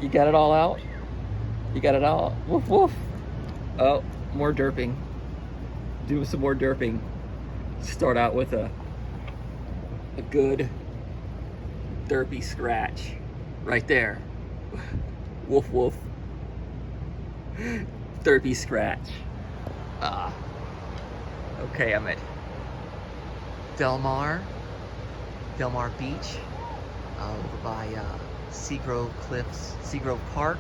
You got it all out? You got it all? Woof woof. Oh, more derping. Do some more derping. Start out with a good derpy scratch. Right there. Woof woof. Derpy scratch. Okay, I'm at Del Mar Beach, over by Seagrove Park.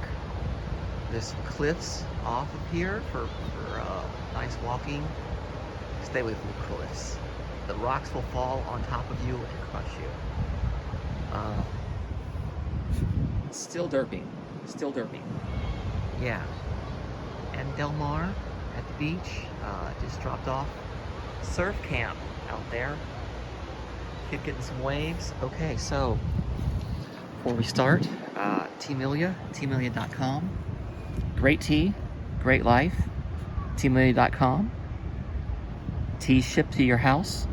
There's some cliffs off of here for nice walking. Stay away from the cliffs. The rocks will fall on top of you and crush you. Still derping. Yeah. And Del Mar at the beach, just dropped off surf camp out there. Keep getting some waves. Okay, so before we start, T-Milia, tmilia.com. Great tea, great life. Tmilia.com. Tea shipped to your house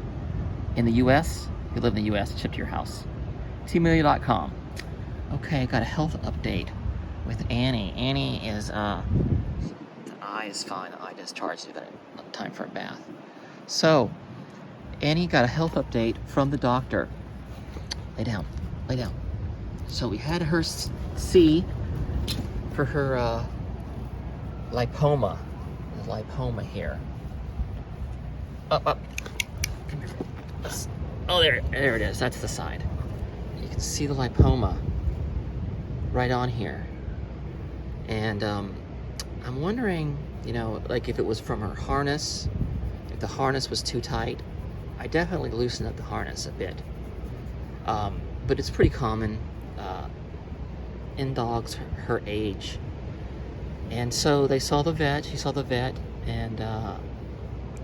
in the US. If you live in the US, shipped to your house. Tmilia.com. Okay, got a health update with Annie. Annie is, the eye is fine. The eye discharged. Time for a bath. So, Annie got a health update from the doctor. Lay down. So we had her see for her lipoma. The lipoma here. Up. Come here. Oh, there it is. That's the side. You can see the lipoma right on here. And I'm wondering, like if it was from her harness, if the harness was too tight. I definitely loosened up the harness a bit. But it's pretty common in dogs her age. And so she saw the vet, and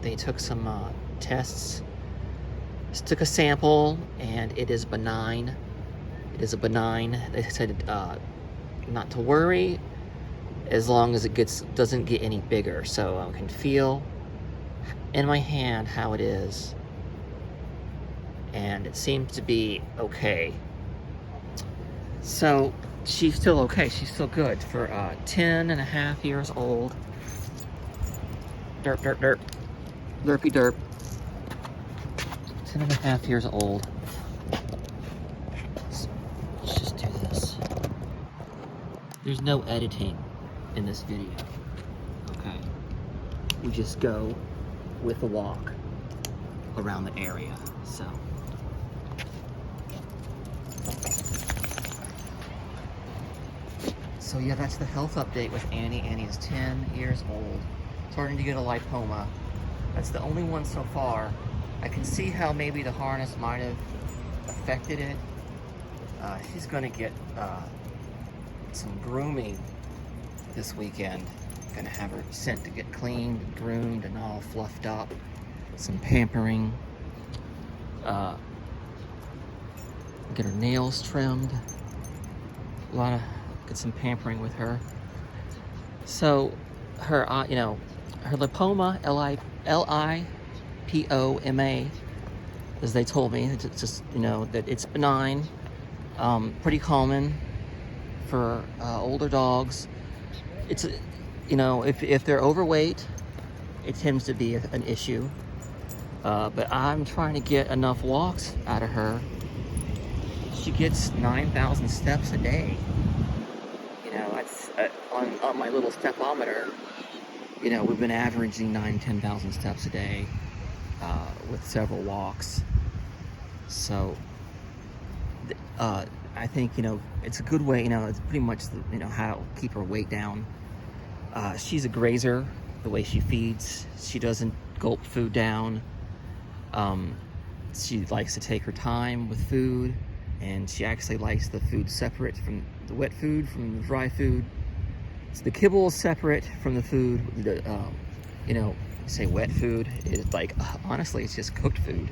they took some tests. Took a sample, and it is benign. They said not to worry as long as it doesn't get any bigger. So I can feel in my hand how it is, and it seems to be okay. So she's still okay. She's still good for 10 and a half years old. Derp. Derpy derp. 10 and a half years old. Let's just do this. There's no editing in this video. Okay. We just go with a walk around the area. So yeah, that's the health update with Annie. Annie is 10 years old, starting to get a lipoma. That's the only one so far. I can see how maybe the harness might have affected it. She's gonna get some grooming this weekend. Gonna have her sent to get cleaned, groomed, and all fluffed up. Some pampering. Get her nails trimmed. Get some pampering with her. So her, her lipoma, Lipoma, as they told me, it's just, that it's benign, pretty common for older dogs. It's, if they're overweight, it tends to be an issue. But I'm trying to get enough walks out of her. She gets 9,000 steps a day. That's on my little stepometer. We've been averaging 10,000 steps a day with several walks. So I think it's a good way. It's pretty much how to keep her weight down. She's a grazer. The way she feeds, she doesn't gulp food down. She likes to take her time with food, and she actually likes the food separate from the wet food from the dry food. So the kibble is separate from the food. Say wet food is honestly, it's just cooked food,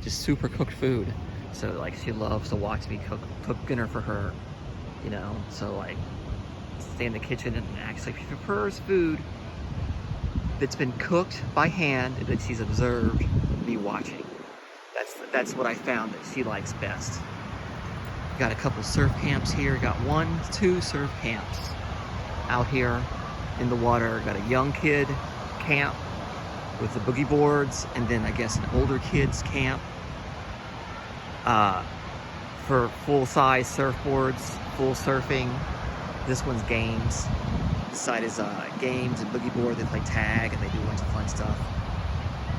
just super cooked food. So she loves to watch me cook dinner for her, So stay in the kitchen, and actually she prefers food that's been cooked by hand that she's observed me watching. That's what I found that she likes best. Got a couple surf camps here. Got 2 surf camps out here in the water. Got a young kid camp with the boogie boards, and then I guess an older kids camp for full-size surfboards, full surfing. This one's games. This side is games and boogie board. They play tag and they do a bunch of fun stuff.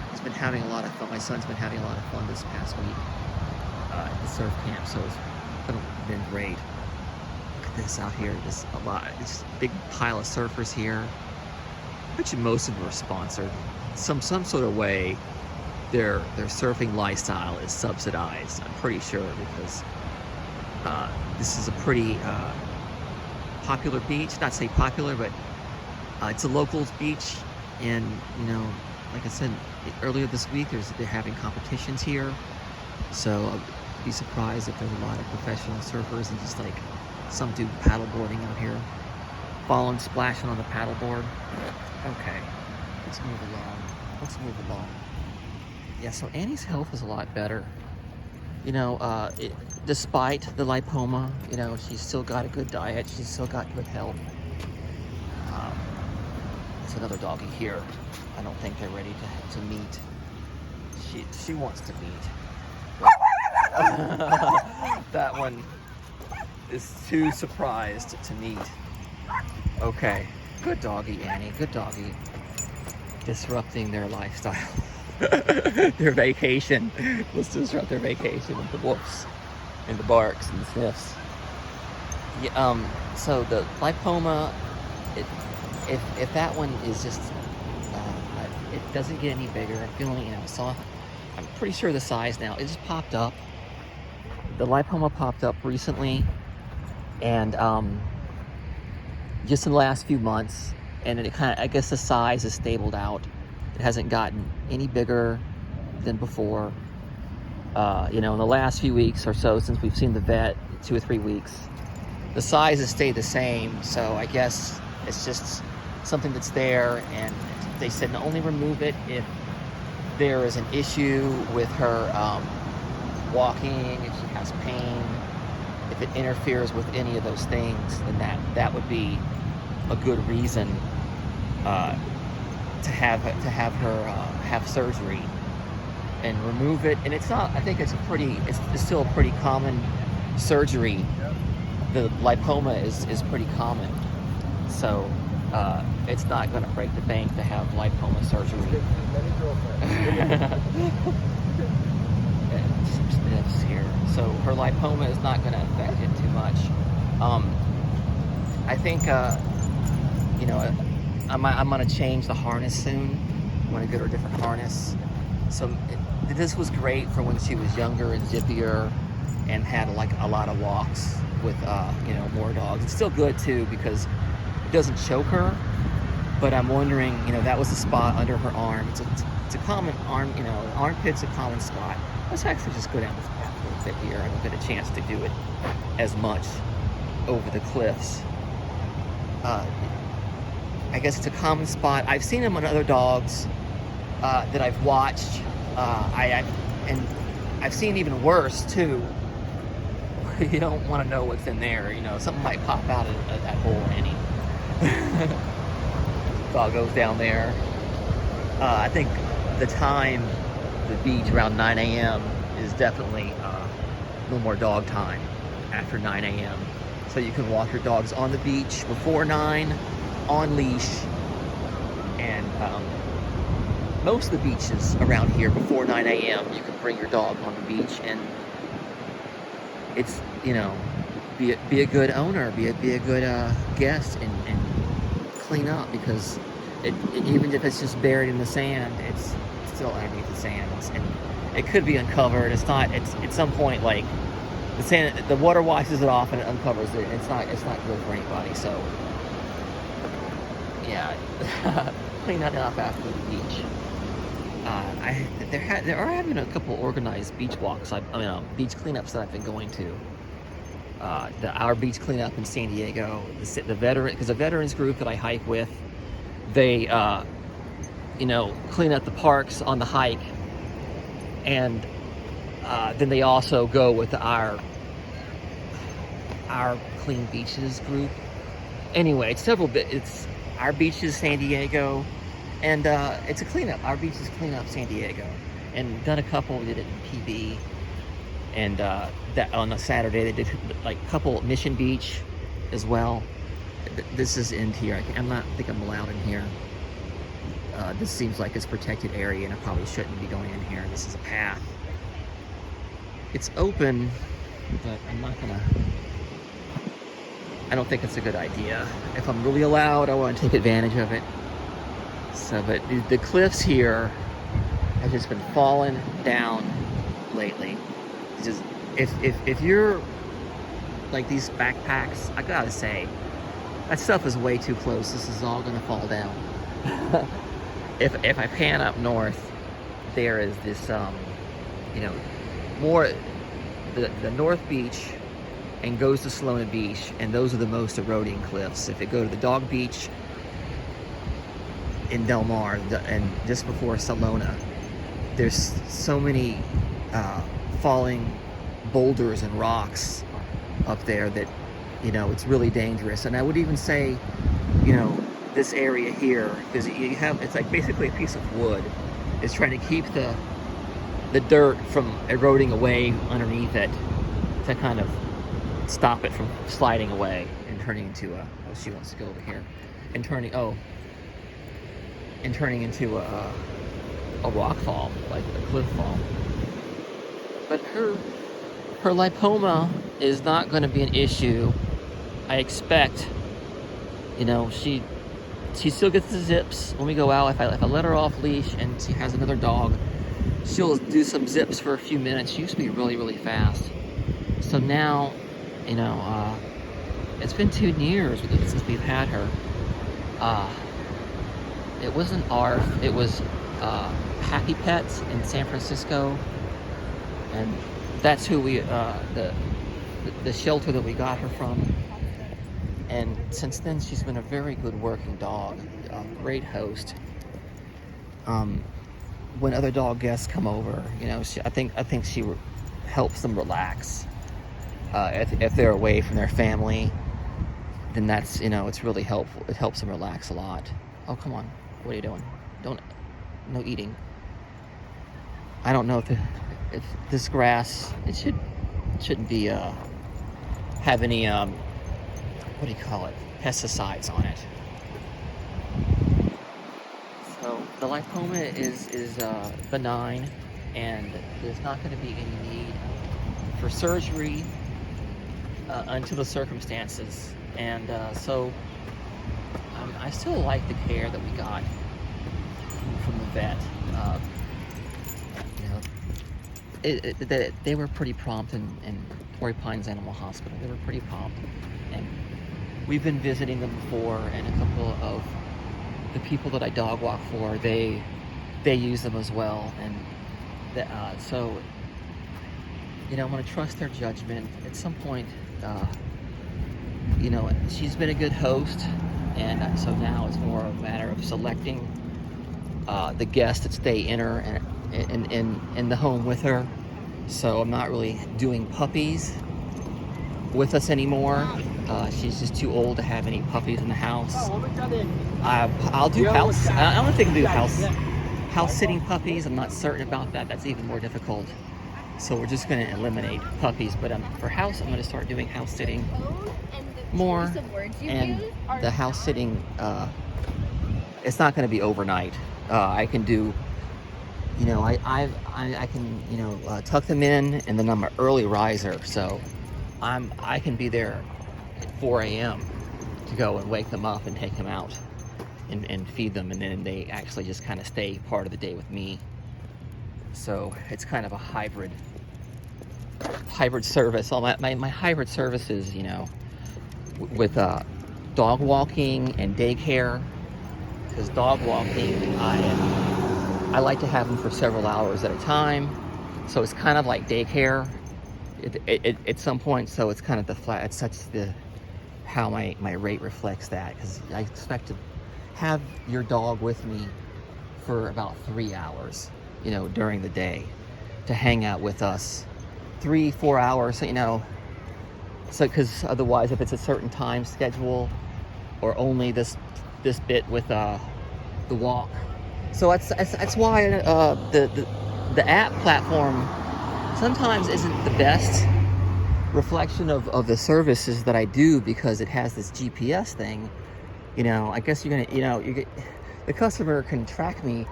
He's been having a lot of fun. My son's been having a lot of fun this past week at the surf camp, so it's been great. Look at this out here. This big pile of surfers here. I bet you most of them are sponsored. Some sort of way their surfing lifestyle is subsidized. I'm pretty sure, because this is a pretty popular beach. Not say popular, but it's a locals beach, and you know, like I said earlier this week, they're having competitions here. So I'd be surprised if there's a lot of professional surfers and just like some dude paddleboarding out here, falling, splashing on the paddleboard. Okay, let's move along. Yeah, so Annie's health is a lot better. You know, despite the lipoma, you know, she's still got a good diet. She's still got good health. There's another doggy here. I don't think they're ready to meet. She wants to meet. That one is too surprised to meet. Okay, good doggy, Annie. Good doggy. Disrupting their lifestyle. Their vacation. Let's disrupt their vacation with the whoops and the barks and the sniffs. Yeah, so the lipoma, if that one is just, it doesn't get any bigger. I'm feeling, you know, I'm pretty sure the size now, it just popped up. The lipoma popped up recently, and just in the last few months, and it kind of, I guess the size has stabled out. It hasn't gotten any bigger than before. You know, in the last few weeks or so, since we've seen the vet, 2 or 3 weeks, the size has stayed the same. So I guess it's just something that's there, and they said to only remove it if there is an issue with her walking, if she has pain, if it interferes with any of those things, then that would be a good reason to have her have surgery and remove it. And it's not, I think it's still a pretty common surgery. The lipoma is pretty common, so it's not going to break the bank to have lipoma surgery. And some sniffs here. So her lipoma is not going to affect it too much. I think you know, I'm going to change the harness soon. I'm going to get her a different harness. So this was great for when she was younger and zippier and had like a lot of walks with you know, more dogs. It's still good too because it doesn't choke her. But I'm wondering, you know, that was the spot under her arm. It's a common arm, you know, armpit's a common spot. Let's actually just go down this path a little bit here. I don't get a chance to do it as much over the cliffs. I guess it's a common spot. I've seen them on other dogs that I've watched. And I've seen even worse too. You don't want to know what's in there. You know, something might pop out of that hole, Annie. Dog goes down there. I think the time, the beach around 9 a.m. is definitely a little more dog time after 9 a.m. So you can walk your dogs on the beach before 9, on leash, and most of the beaches around here before 9 a.m. you can bring your dog on the beach, and it's, you know, be a good owner, be a good guest, and clean up, because even if it's just buried in the sand, it's still underneath the sand, and it could be uncovered. It's not. It's at some point, like the sand, the water washes it off and it uncovers it. It's not good for anybody. So yeah, clean that up after the beach. There are having a couple organized beach walks. Beach cleanups that I've been going to. Our beach cleanup in San Diego, the veterans group that I hike with, they you know, clean up the parks on the hike, and then they also go with our our Clean Beaches group. Anyway, it's our beaches San Diego, and it's a cleanup. Our beaches clean up San Diego, and done a couple. We did it in PB, and that on a Saturday they did like a couple at Mission Beach as well. This is in here. I think I'm allowed in here. This seems like it's protected area, and I probably shouldn't be going in here. This is a path. It's open, but I don't think it's a good idea. If I'm really allowed, I want to take advantage of it. So, but the cliffs here have just been falling down lately. It's just, if you're like these backpacks, I gotta say, that stuff is way too close. This is all gonna fall down. If I pan up north, there is this, more the North Beach and goes to Salona Beach, and those are the most eroding cliffs. If you go to the Dog Beach in Del Mar and just before Salona, there's so many falling boulders and rocks up there that, it's really dangerous. And I would even say, this area here, because it's like basically a piece of wood, is trying to keep the dirt from eroding away underneath it to kind of stop it from sliding away and turning into she wants to go over here and turning into a rock fall, like a cliff fall. But her lipoma is not going to be an issue. I expect, she still gets the zips when we go out. If I let her off leash and she has another dog, she'll do some zips for a few minutes. She used to be really, really fast. So now, it's been 2 years since we've had her. It wasn't ARF, it was Happy Pets in San Francisco. And that's who the shelter that we got her from. And since then, she's been a very good working dog, a great host. When other dog guests come over, I think she helps them relax. If they're away from their family, then that's, it's really helpful. It helps them relax a lot. Oh, come on. What are you doing? No eating. I don't know if this grass, it shouldn't be, have any, what do you call it? Pesticides on it. So the lipoma is benign, and there's not going to be any need for surgery until the circumstances. And so I still like the care that we got from the vet. They were pretty prompt in Torrey Pines Animal Hospital. They were pretty prompt, and we've been visiting them before, and a couple of the people that I dog walk for, they use them as well. And so I'm going to trust their judgment. At some point, she's been a good host, and so now it's more a matter of selecting the guests that stay in her and in the home with her. So I'm not really doing puppies with us anymore. She's just too old to have any puppies in the house. I'll do house. I don't think I can do house sitting puppies. I'm not certain about that. That's even more difficult. So we're just going to eliminate puppies. But for house, I'm going to start doing house sitting more. And the house sitting, it's not going to be overnight. I can do, I can, tuck them in, and then I'm an early riser. So I can be there at 4 a.m. to go and wake them up and take them out and feed them, and then they actually just kind of stay part of the day with me. So it's kind of a hybrid service. All my hybrid services, with dog walking and daycare. Because dog walking, I like to have them for several hours at a time. So it's kind of like daycare at some point. So it's kind of how my rate reflects that. Because I expect to have your dog with me for about 3 hours, during the day, to hang out with us. 3-4 hours, So, because otherwise, if it's a certain time schedule, or only this bit with the walk, so that's why the app platform sometimes isn't the best reflection of the services that I do, because it has this GPS thing. You know, I guess you're gonna, the customer can track me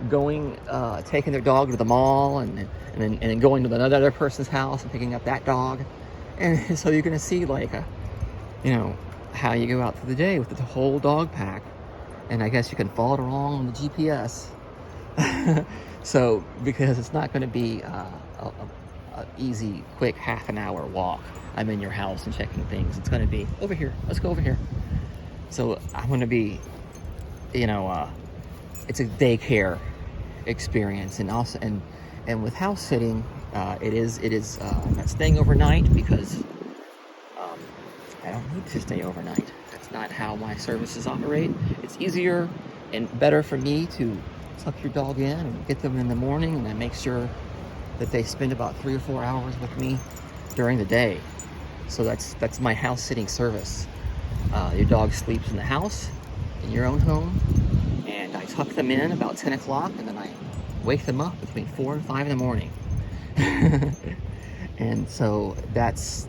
going, taking their dog to the mall, and then going to another person's house and picking up that dog. And so you're gonna see, like, how you go out through the day with the whole dog pack. And I guess you can follow it along on the GPS. So, because it's not gonna be a easy, quick half an hour walk. I'm in your house and checking things. It's gonna be over here. Let's go over here. So I'm gonna be, it's a daycare experience, and also and with house sitting, it is I'm not staying overnight, because I don't need to stay overnight. That's not how my services operate. It's easier and better for me to tuck your dog in and get them in the morning, and I make sure that they spend about 3 or 4 hours with me during the day. So that's my house sitting service. Your dog sleeps in the house, in your own home, and I tuck them in about 10 o'clock, and then I wake them up between 4 and 5 in the morning. And so that's,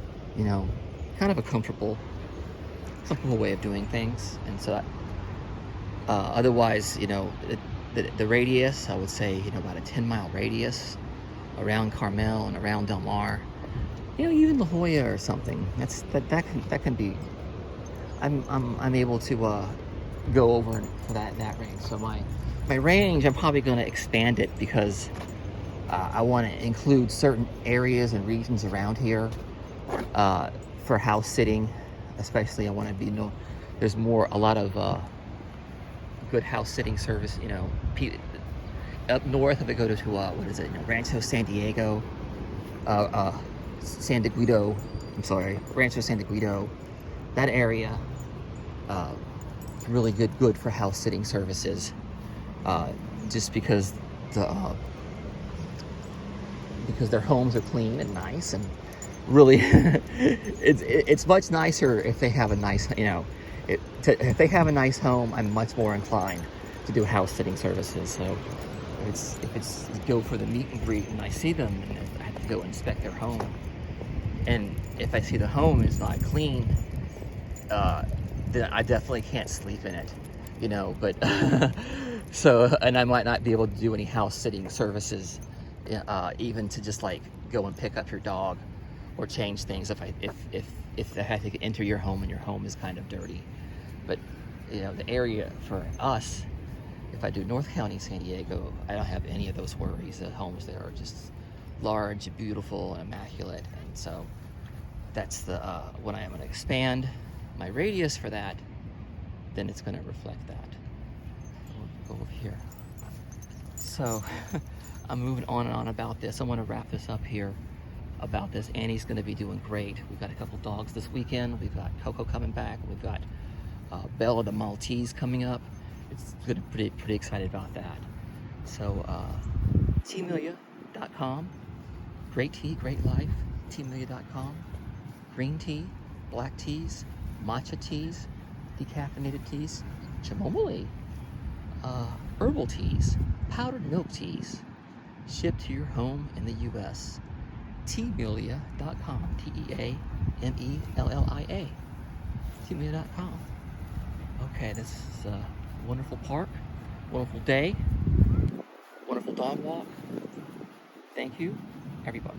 kind of a comfortable way of doing things. And so otherwise, the radius, I would say, about a 10-mile radius around Carmel and around Del Mar, even La Jolla or something. That can be. I'm able to go over for that range. So my range, I'm probably going to expand it, because I want to include certain areas and regions around here for house sitting. Especially, I want to be there's a lot of good house sitting service. Up north, if I go to Rancho San Diego, Rancho San Guido, that area, really good for house sitting services, just because their homes are clean and nice, and really it's much nicer if they have a nice, if they have a nice home. I'm much more inclined to do house sitting services. So if it's go for the meet and greet, and I see them, and I have to go inspect their home, and if I see the home is not clean, then I definitely can't sleep in it, but so, and I might not be able to do any house sitting services, even to just like go and pick up your dog or change things if I have to enter your home and your home is kind of dirty. But the area for us, if I do North County, San Diego, I don't have any of those worries. The homes there are just large, beautiful, and immaculate. And so that's when I am going to expand my radius for that, then it's going to reflect that. We'll go over here. So I'm moving on and on about this. I want to wrap this up here about this. Annie's going to be doing great. We've got a couple dogs this weekend. We've got Coco coming back. We've got Bella the Maltese coming up. It's good. Pretty excited about that. So teamelia.com. Great tea, great life. teamelia.com. Green tea, black teas, matcha teas, decaffeinated teas, chamomile, herbal teas, powdered milk teas, shipped to your home in the U.S. teamelia.com. Teamelia. teamelia.com. Okay, this is a wonderful park, wonderful day, wonderful dog walk. Thank you, everybody.